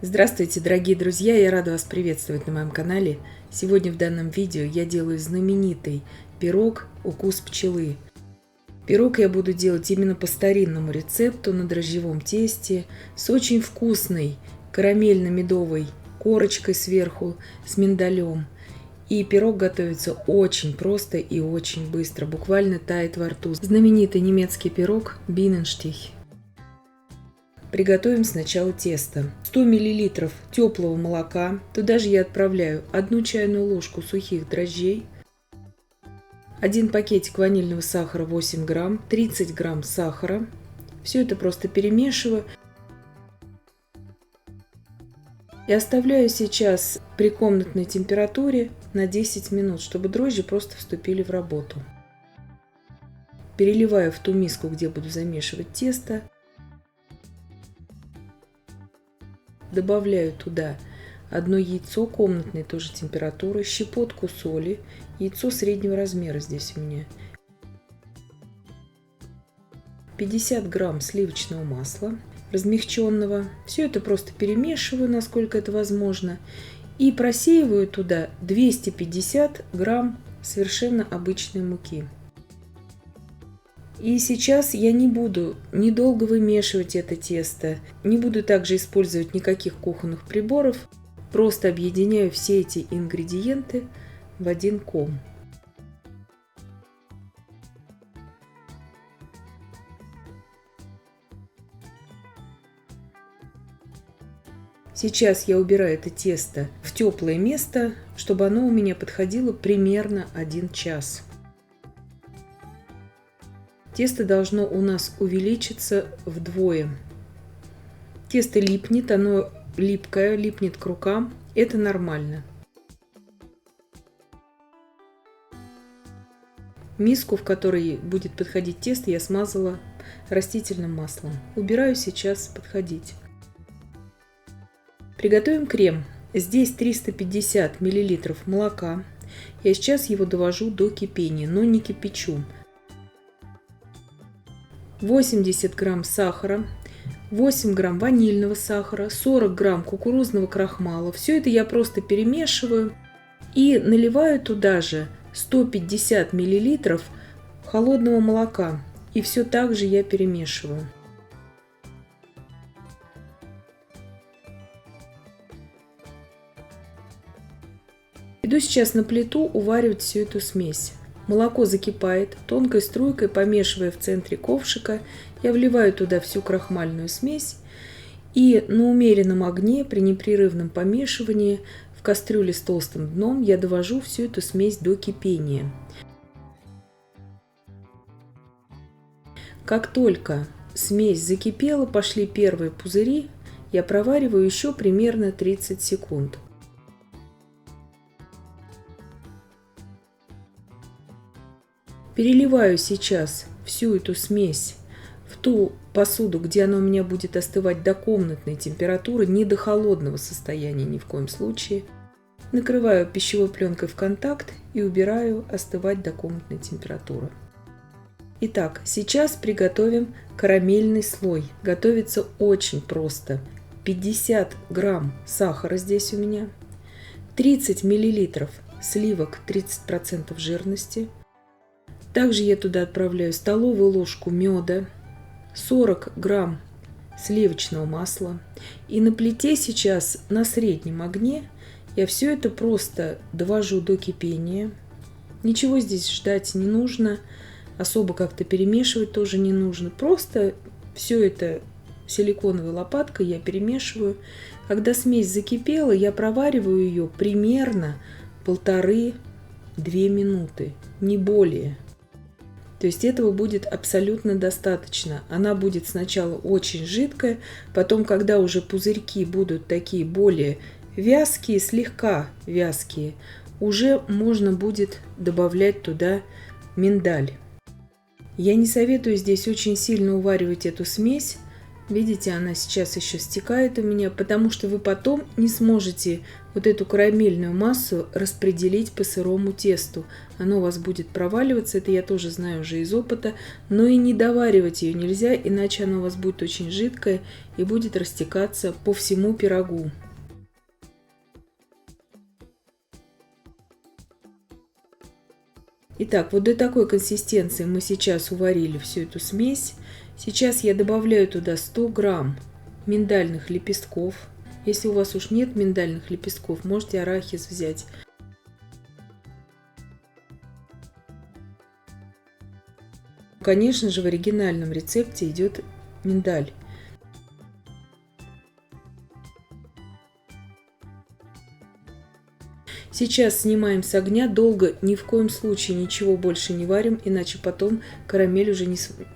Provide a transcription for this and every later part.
Здравствуйте, дорогие друзья! Я рада вас приветствовать на моем канале. Сегодня в данном видео я делаю знаменитый пирог «Укус пчелы». Пирог я буду делать именно по старинному рецепту на дрожжевом тесте с очень вкусной карамельно-медовой корочкой сверху с миндалем. И пирог готовится очень просто и очень быстро, буквально тает во рту. Знаменитый немецкий пирог Bienenstich. Приготовим сначала тесто. 100 мл теплого молока. Туда же я отправляю 1 чайную ложку сухих дрожжей, 1 пакетик ванильного сахара 8 грамм, 30 грамм сахара. Все это просто перемешиваю. И оставляю сейчас при комнатной температуре на 10 минут, чтобы дрожжи просто вступили в работу. Переливаю в ту миску, где буду замешивать тесто. Добавляю туда 1 яйцо комнатной тоже температуры, щепотку соли, яйцо среднего размера здесь у меня, 50 грамм сливочного масла размягченного. Все это просто перемешиваю, насколько это возможно, и просеиваю туда 250 грамм совершенно обычной муки. И сейчас я не буду недолго вымешивать это тесто, не буду также использовать никаких кухонных приборов, просто объединяю все эти ингредиенты в один ком. Сейчас я убираю это тесто в теплое место, чтобы оно у меня подходило примерно 1 час. Тесто должно у нас увеличиться вдвое. Тесто липнет, оно липкое, липнет к рукам. Это нормально. Миску, в которой будет подходить тесто, я смазала растительным маслом. Убираю сейчас подходить. Приготовим крем. Здесь 350 мл молока. Я сейчас его довожу до кипения, но не кипячу. 80 грамм сахара, 8 грамм ванильного сахара, 40 грамм кукурузного крахмала. Все это я просто перемешиваю и наливаю туда же 150 миллилитров холодного молока. И все так же я перемешиваю. Иду сейчас на плиту уваривать всю эту смесь. Молоко закипает, тонкой струйкой помешивая в центре ковшика, я вливаю туда всю крахмальную смесь и на умеренном огне при непрерывном помешивании в кастрюле с толстым дном я довожу всю эту смесь до кипения. Как только смесь закипела, пошли первые пузыри, я провариваю еще примерно 30 секунд. Переливаю сейчас всю эту смесь в ту посуду, где она у меня будет остывать до комнатной температуры, не до холодного состояния ни в коем случае. Накрываю пищевой пленкой в контакт и убираю остывать до комнатной температуры. Итак, сейчас приготовим карамельный слой. Готовится очень просто. 50 грамм сахара здесь у меня, 30 миллилитров сливок 30% жирности. Также я туда отправляю столовую ложку меда, 40 грамм сливочного масла. И на плите сейчас на среднем огне я все это просто довожу до кипения. Ничего здесь ждать не нужно, особо как-то перемешивать тоже не нужно. Просто все это силиконовой лопаткой я перемешиваю. Когда смесь закипела, я провариваю ее примерно 1,5–2 минуты, не более. То есть этого будет абсолютно достаточно. Она будет сначала очень жидкая, потом, когда уже пузырьки будут такие более вязкие, слегка вязкие, уже можно будет добавлять туда миндаль. Я не советую здесь очень сильно уваривать эту смесь. Видите, она сейчас еще стекает у меня, потому что вы потом не сможете вот эту карамельную массу распределить по сырому тесту. Оно у вас будет проваливаться, это я тоже знаю уже из опыта, но и не доваривать ее нельзя, иначе она у вас будет очень жидкая и будет растекаться по всему пирогу. Итак, вот до такой консистенции мы сейчас уварили всю эту смесь. Сейчас я добавляю туда 100 грамм миндальных лепестков. Если у вас уж нет миндальных лепестков, можете арахис взять. Конечно же, в оригинальном рецепте идет миндаль. Сейчас снимаем с огня, долго ни в коем случае ничего больше не варим, иначе потом карамель уже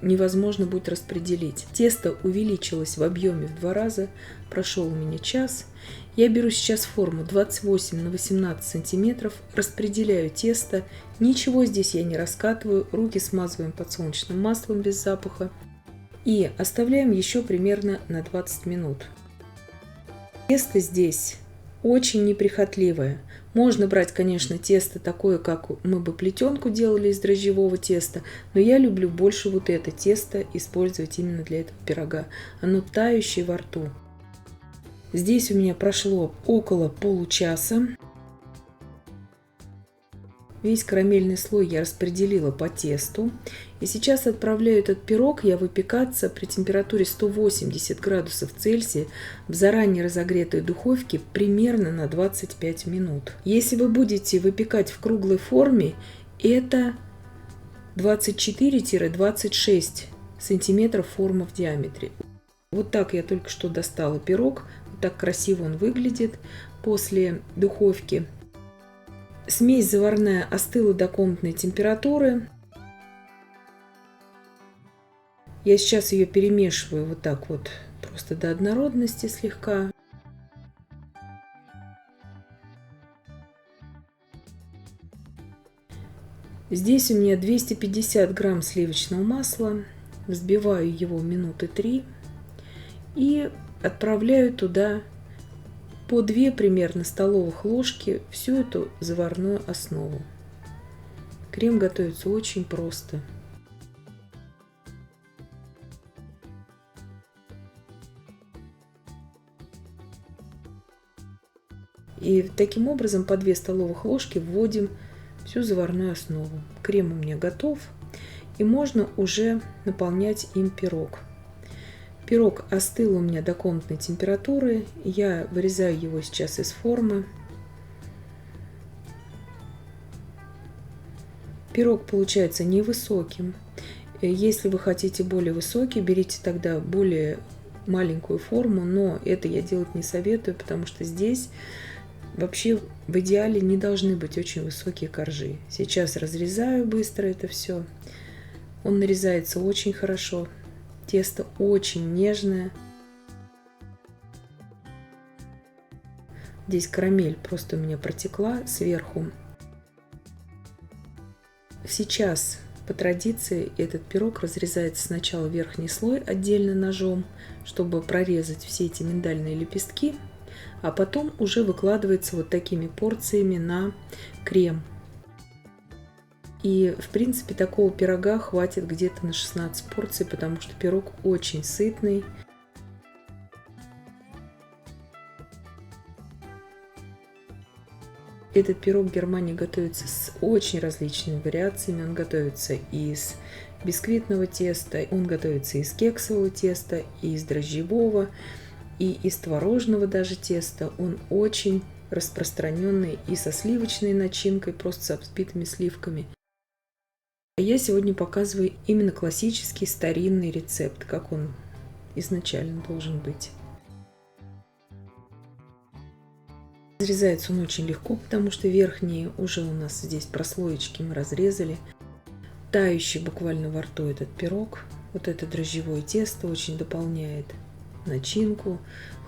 невозможно будет распределить. Тесто увеличилось в объеме в 2 раза, прошел у меня час. Я беру сейчас форму 28 на 18 сантиметров, распределяю тесто, ничего здесь я не раскатываю, руки смазываем подсолнечным маслом без запаха и оставляем еще примерно на 20 минут. Тесто здесь очень неприхотливое. Можно брать, конечно, тесто такое, как мы бы плетенку делали из дрожжевого теста, но я люблю больше вот это тесто использовать именно для этого пирога. Оно тающее во рту. Здесь у меня прошло около получаса. Весь карамельный слой я распределила по тесту. И сейчас отправляю этот пирог я выпекаться при температуре 180 градусов Цельсия в заранее разогретой духовке примерно на 25 минут. Если вы будете выпекать в круглой форме, это 24-26 сантиметров форма в диаметре. Вот так я только что достала пирог. Вот так красиво он выглядит после духовки. Смесь заварная остыла до комнатной температуры. Я сейчас ее перемешиваю вот так вот, просто до однородности слегка. Здесь у меня 250 грамм сливочного масла. Взбиваю его минуты 3 и отправляю туда по 2 примерно столовых ложки всю эту заварную основу. Крем готовится очень просто. И таким образом по 2 столовых ложки вводим всю заварную основу. Крем у меня готов, и можно уже наполнять им пирог. Пирог остыл у меня до комнатной температуры. Я вырезаю его сейчас из формы. Пирог получается невысоким. Если вы хотите более высокий, берите тогда более маленькую форму, но это я делать не советую, потому что здесь вообще в идеале не должны быть очень высокие коржи. Сейчас разрезаю быстро это все. Он нарезается очень хорошо. Тесто очень нежное. Здесь карамель просто у меня протекла сверху. Сейчас по традиции этот пирог разрезается сначала верхний слой отдельно ножом, чтобы прорезать все эти миндальные лепестки, а потом уже выкладывается вот такими порциями на крем. И, в принципе, такого пирога хватит где-то на 16 порций, потому что пирог очень сытный. Этот пирог в Германии готовится с очень различными вариациями. Он готовится из бисквитного теста, он готовится из кексового теста, и из дрожжевого, и из творожного даже теста. Он очень распространенный и со сливочной начинкой, просто со взбитыми сливками. Я сегодня показываю именно классический старинный рецепт, как он изначально должен быть. Разрезается он очень легко, потому что верхние уже у нас здесь прослоечки мы разрезали. Тающий буквально во рту этот пирог. Вот это дрожжевое тесто очень дополняет начинку.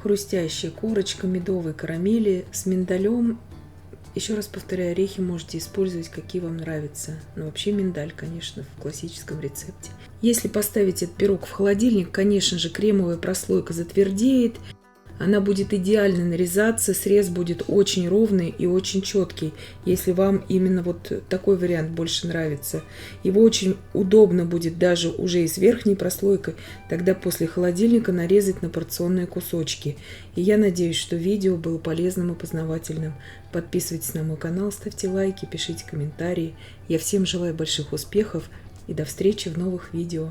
Хрустящая корочка медовой карамели с миндалем. Еще раз повторяю, орехи можете использовать, какие вам нравятся. Но вообще миндаль, конечно, в классическом рецепте. Если поставить этот пирог в холодильник, конечно же, кремовая прослойка затвердеет. Она будет идеально нарезаться, срез будет очень ровный и очень четкий, если вам именно вот такой вариант больше нравится. Его очень удобно будет даже уже и с верхней прослойкой, тогда после холодильника нарезать на порционные кусочки. И я надеюсь, что видео было полезным и познавательным. Подписывайтесь на мой канал, ставьте лайки, пишите комментарии. Я всем желаю больших успехов и до встречи в новых видео.